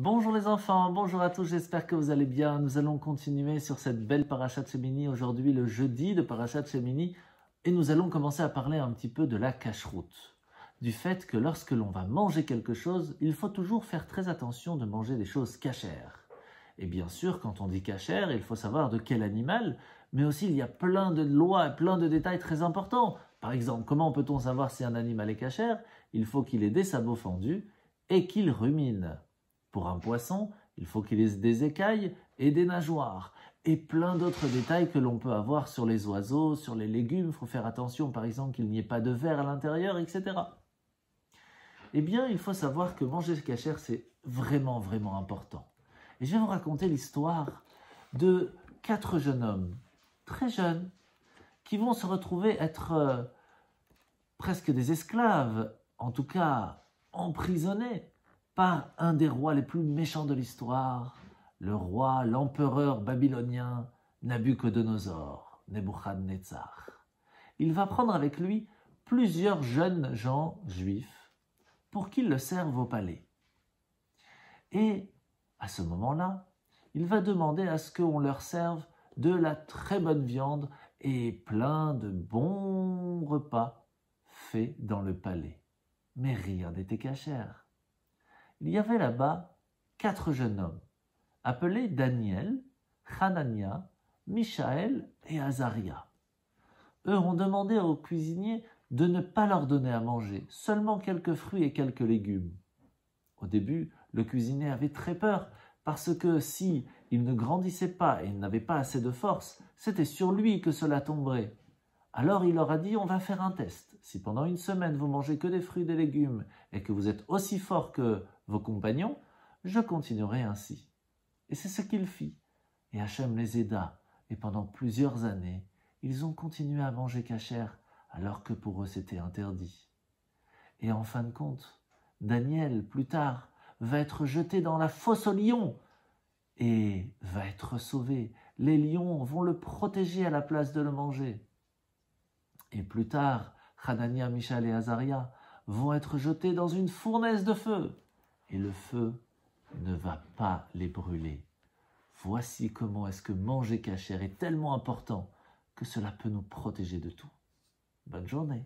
Bonjour les enfants, bonjour à tous, j'espère que vous allez bien. Nous allons continuer sur cette belle Parashat Shemini, aujourd'hui le jeudi de Parashat Shemini, et nous allons commencer à parler un petit peu de la cacheroute, du fait que lorsque l'on va manger quelque chose, il faut toujours faire très attention de manger des choses cachères. Et bien sûr, quand on dit cachère, il faut savoir de quel animal, mais aussi il y a plein de lois, plein de détails très importants. Par exemple, comment peut-on savoir si un animal est cachère? Il faut qu'il ait des sabots fendus et qu'il rumine. Pour un poisson, il faut qu'il ait des écailles et des nageoires. Et plein d'autres détails que l'on peut avoir sur les oiseaux, sur les légumes. Il faut faire attention, par exemple, qu'il n'y ait pas de verre à l'intérieur, etc. Eh bien, il faut savoir que manger cachère, c'est vraiment, vraiment important. Et je vais vous raconter l'histoire de 4 jeunes hommes, très jeunes, qui vont se retrouver être presque des esclaves, en tout cas emprisonnés, par un des rois les plus méchants de l'histoire, le roi, l'empereur babylonien Nabuchodonosor, Nebuchadnezzar. Il va prendre avec lui plusieurs jeunes gens juifs pour qu'ils le servent au palais. Et à ce moment-là, il va demander à ce qu'on leur serve de la très bonne viande et plein de bons repas faits dans le palais. Mais rien n'était cachère. Il y avait là-bas 4 jeunes hommes, appelés Daniel, Hanania, Michaël et Azaria. Eux ont demandé au cuisinier de ne pas leur donner à manger, seulement quelques fruits et quelques légumes. Au début, le cuisinier avait très peur, parce que si il ne grandissait pas et n'avait pas assez de force, c'était sur lui que cela tomberait. Alors il leur a dit, on va faire un test. Si pendant une semaine vous mangez que des fruits et des légumes et que vous êtes aussi fort que vos compagnons, je continuerai ainsi. Et c'est ce qu'il fit. Et Hachem les aida. Et pendant plusieurs années, ils ont continué à manger cachère alors que pour eux c'était interdit. Et en fin de compte, Daniel, plus tard, va être jeté dans la fosse aux lions et va être sauvé. Les lions vont le protéger à la place de le manger. Et plus tard, Hanania, Michaël et Azaria vont être jetés dans une fournaise de feu. Et le feu ne va pas les brûler. Voici comment est-ce que manger cachère est tellement important que cela peut nous protéger de tout. Bonne journée.